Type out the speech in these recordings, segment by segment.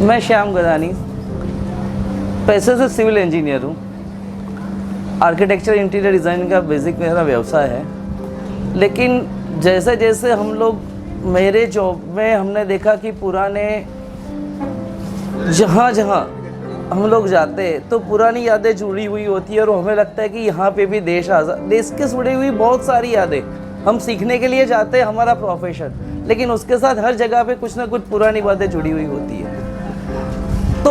मैं श्याम गदानी पैसे से सिविल इंजीनियर हूँ। आर्किटेक्चर इंटीरियर डिज़ाइन का बेसिक मेरा व्यवसाय है, लेकिन जैसे जैसे हम लोग मेरे जॉब में हमने देखा कि पुराने जहाँ जहाँ हम लोग जाते हैं तो पुरानी यादें जुड़ी हुई होती है, और हमें लगता है कि यहाँ पे भी देश के जुड़ी हुई बहुत सारी यादें हम सीखने के लिए जाते हैं, हमारा प्रोफेशन, लेकिन उसके साथ हर जगह पे कुछ ना कुछ पुरानी बातें जुड़ी हुई होती है। तो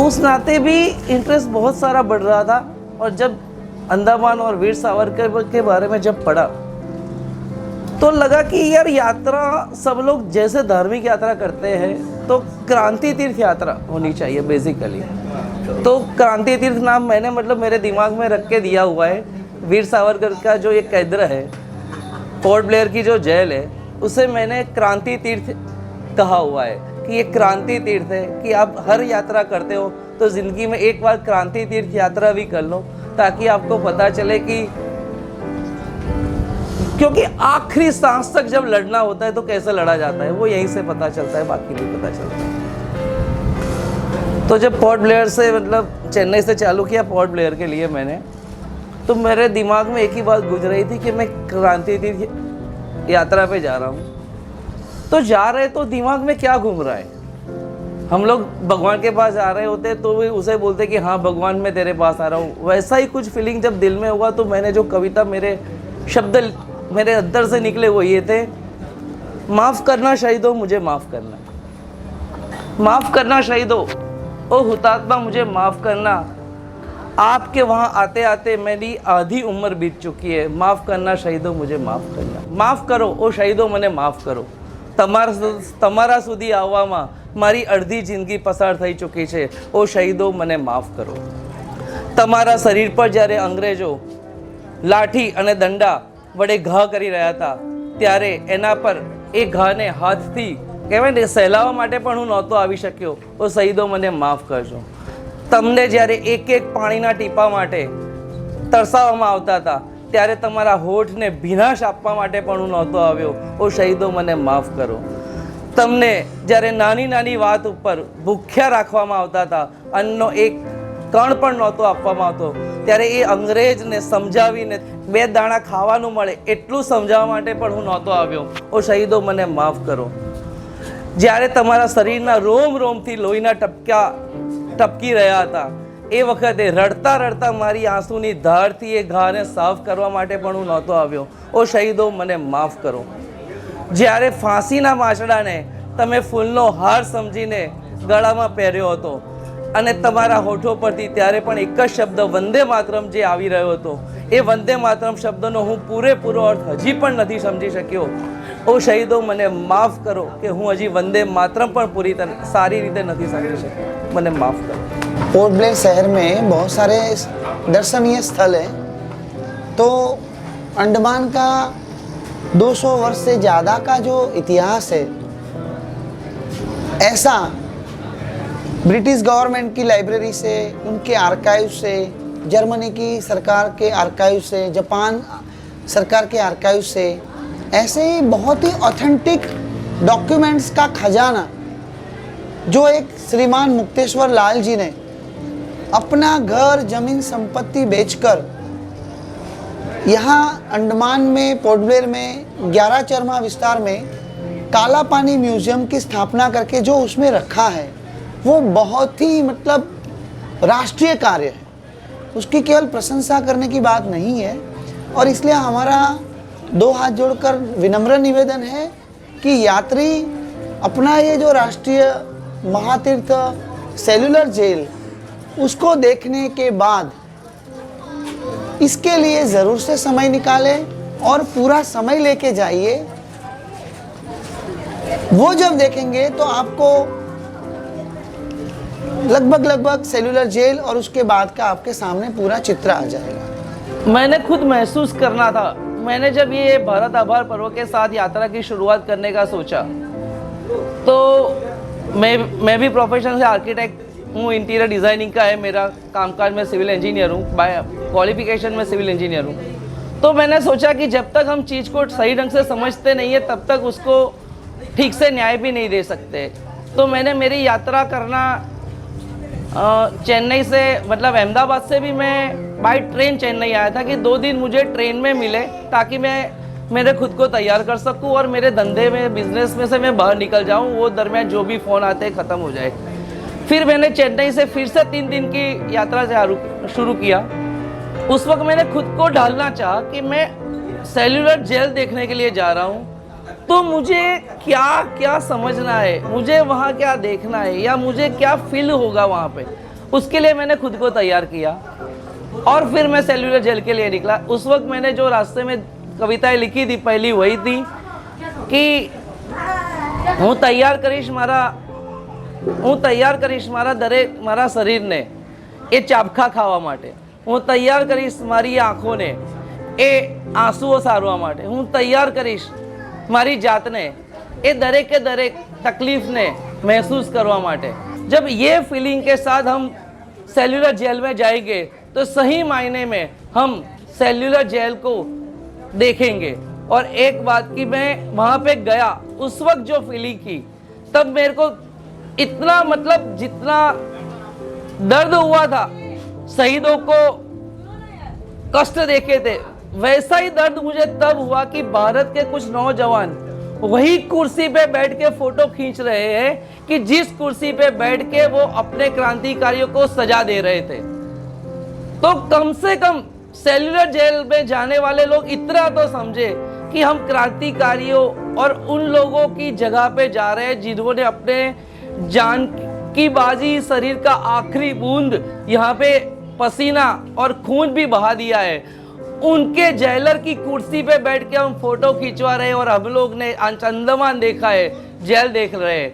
उस नाते भी इंटरेस्ट बहुत सारा बढ़ रहा था, और जब अंडमान और वीर सावरकर के बारे में जब पढ़ा तो लगा कि यार यात्रा सब लोग जैसे धार्मिक यात्रा करते हैं तो क्रांति तीर्थ यात्रा होनी चाहिए बेसिकली। तो क्रांति तीर्थ नाम मैंने मेरे दिमाग में रख के दिया हुआ है। वीर सावरकर का जो एक केंद्र है, पोर्ट ब्लेयर की जो जेल है, उसे मैंने क्रांति तीर्थ कहा हुआ है कि ये क्रांति तीर्थ है कि आप हर यात्रा करते हो तो ज़िंदगी में एक बार क्रांति तीर्थ यात्रा भी कर लो, ताकि आपको पता चले कि क्योंकि आखिरी सांस तक जब लड़ना होता है तो कैसे लड़ा जाता है वो यहीं से पता चलता है, बाकी नहीं पता चलता। तो जब पोर्ट ब्लेयर से चेन्नई से चालू किया पोर्ट ब्लेयर के लिए मैंने, तो मेरे दिमाग में एक ही बात गुजर रही थी कि मैं क्रांति तीर्थ यात्रा पे जा रहा हूँ। तो जा रहे तो दिमाग में क्या घूम रहा है, हम लोग भगवान के पास आ रहे होते तो भी उसे बोलते कि हाँ भगवान मैं तेरे पास आ रहा हूँ। वैसा ही कुछ फीलिंग जब दिल में हुआ तो मैंने जो कविता, मेरे शब्द मेरे अंदर से निकले वो ये थे, माफ़ करना शहीदों मुझे माफ़ करना, माफ़ करना शहीदों ओ हुतात्मा मुझे माफ़ करना, आपके वहाँ आते आते मेरी आधी उम्र बीत चुकी है, माफ़ करना शहीदों मुझे माफ़ करना, माफ़ करो ओ शहीदों મને માફ કરો, તમારા સુધી આવવામાં મારી અડધી જિંદગી પસાર થઈ ચૂકી છે, ઓ શહીદો મને માફ કરો। તમારા શરીર પર જ્યારે અંગ્રેજો લાઠી અને દંડા વડે ઘા કરી રહ્યા હતા ત્યારે એના પર એ ઘાને હાથથી કહેવાય ને સહેલાવવા માટે પણ હું નહોતો આવી શક્યો, ઓ શહીદો મને માફ કરજો। તમને જ્યારે એક એક પાણીના ટીપા માટે તરસાવવામાં આવતા હતા ત્યારે તમારા હોઠને ભીનાશ આપવા માટે પણ હું નહોતો આવ્યો, ઓ શહીદો મને માફ કરો। તમને જ્યારે નાની નાની વાત ઉપર ભૂખ્યા રાખવામાં આવતા હતા, અન્નનો એક કણ પણ નહોતો આપવામાં આવતો, ત્યારે એ અંગ્રેજને સમજાવીને બે દાણા ખાવાનું મળે એટલું સમજાવવા માટે પણ હું નહોતો આવ્યો, ઓ શહીદો મને માફ કરો। જ્યારે તમારા શરીરના રોમ રોમથી લોહીના ટપકી રહ્યા હતા એ વખતે રડતા રડતા મારી આંસુની ધારથી એ ઘાને સાફ કરવા માટે પણ હું નહોતો આવ્યો, ઓ શહીદો મને માફ કરો। જ્યારે ફાંસીના માછડાને તમે ફૂલનો હાર સમજીને ગળામાં પહેર્યો હતો અને તમારા હોઠો પરથી ત્યારે પણ એક જ શબ્દ વંદે માતરમ જે આવી રહ્યો હતો, એ વંદે માતરમ શબ્દનો હું પૂરેપૂરો અર્થ હજી પણ નથી સમજી શક્યો, ઓ શહીદો મને માફ કરો કે હું હજી વંદે માતરમ પણ પૂરી સારી રીતે નથી સમજી શક્યો, મને માફ કરો। पोर्ट ब्लेयर शहर में बहुत सारे दर्शनीय स्थल हैं। तो अंडमान का 200 वर्ष से ज़्यादा का जो इतिहास है, ऐसा ब्रिटिश गवर्नमेंट की लाइब्रेरी से, उनके आर्काइव से, जर्मनी की सरकार के आर्काइव से, जापान सरकार के आर्काइव से, ऐसे ही बहुत ही ऑथेंटिक डॉक्यूमेंट्स का खजाना जो एक श्रीमान मुक्तेश्वर लाल जी ने अपना घर जमीन संपत्ति बेचकर यहाँ अंडमान में पोर्ट ब्लेयर में 11 चरमा विस्तार में काला पानी म्यूजियम की स्थापना करके जो उसमें रखा है, वो बहुत ही राष्ट्रीय कार्य है। उसकी केवल प्रशंसा करने की बात नहीं है, और इसलिए हमारा 2 हाथ जोड़कर विनम्र निवेदन है कि यात्री अपना ये जो राष्ट्रीय महातीर्थ सेलुलर जेल, उसको देखने के बाद इसके लिए ज़रूर से समय निकालें और पूरा समय लेके जाइए। वो जब देखेंगे तो आपको लगभग सेलुलर जेल और उसके बाद का आपके सामने पूरा चित्र आ जाएगा। मैंने खुद महसूस करना था। मैंने जब ये भारत आभार पर्व के साथ यात्रा की शुरुआत करने का सोचा तो मैं भी प्रोफेशन से आर्किटेक्ट हूँ, इंटीरियर डिज़ाइनिंग का है मेरा कामकाज, में सिविल इंजीनियर हूँ, बाय क्वालिफिकेशन में सिविल इंजीनियर हूँ। तो मैंने सोचा कि जब तक हम चीज़ को सही ढंग से समझते नहीं है तब तक उसको ठीक से न्याय भी नहीं दे सकते। तो मैंने मेरी यात्रा करना चेन्नई से, मतलब अहमदाबाद से भी मैं बाई ट्रेन चेन्नई आया था कि 2 दिन मुझे ट्रेन में मिले ताकि मैं मेरे खुद को तैयार कर सकूं और मेरे धंधे में, बिजनेस में से मैं बाहर निकल जाऊं। वो दरमियान जो भी फ़ोन आते ख़त्म हो जाए। फिर मैंने चेन्नई से फिर से 3 दिन की यात्रा शुरू किया। उस वक्त मैंने खुद को ढालना चाहा कि मैं सेल्यूलर जेल देखने के लिए जा रहा हूँ, तो मुझे क्या क्या समझना है, मुझे वहाँ क्या देखना है, या मुझे क्या फील होगा वहाँ पे। उसके लिए मैंने खुद को तैयार किया और फिर मैं सेल्यूलर जेल के लिए निकला। उस वक्त मैंने जो रास्ते में कविताएं लिखी थी, पहली वही थी कि હું તૈયાર કરીશ મારા શરીરને એ ચાબખા ખાવા માટે, હું તૈયાર કરીશ મારી આંખોને એ આંસુઓ સારવા માટે, હું તૈયાર કરીશ મારી જાતને એ દરેકે દરેક તકલીફને महसूस करवा माटे। जब ये फीलिंग के साथ हम सेल्यूलर जेल में जाएंगे तो सही मायने में हम सेल्यूलर जेल को देखेंगे। और एक बात कि मैं वहाँ पे गया, उस वक्त जो फीलिंग की, तब मेरे को इतना, मतलब जितना दर्द हुआ था, शहीदों को कष्ट देखे थे, वैसा ही दर्द मुझे तब हुआ कि भारत के कुछ नौजवान वही कुर्सी पे बैठ के फोटो खींच रहे हैं कि जिस कुर्सी पे बैठ के वो अपने क्रांतिकारियों को सजा दे रहे थे। तो कम से कम सेल्यूलर जेल में जाने वाले लोग इतना तो समझे कि हम क्रांतिकारियों और उन लोगों की जगह पे जा रहे हैं जिन्होंने अपने जान की बाजी, शरीर का आखिरी बूंद, यहाँ पे पसीना और खून भी बहा दिया है। उनके जेलर की कुर्सी पे बैठ के हम फोटो खिंचवा रहे हैं और हम लोग ने अंडमान देखा है, जेल देख रहे हैं।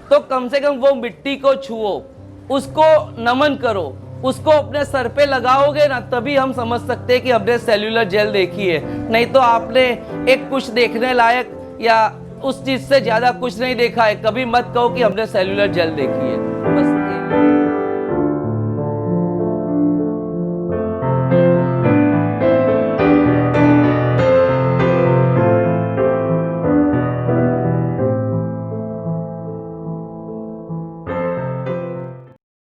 तो कम से कम वो मिट्टी को छुओ, उसको नमन करो, उसको अपने सर पे लगाओगे ना, तभी हम समझ सकते हैं कि हमने सेल्यूलर जेल देखी है। नहीं तो आपने एक कुछ देखने लायक या उस चीज से ज्यादा कुछ नहीं देखा है। कभी मत कहो कि हमने सेल्यूलर जेल देखी है। बस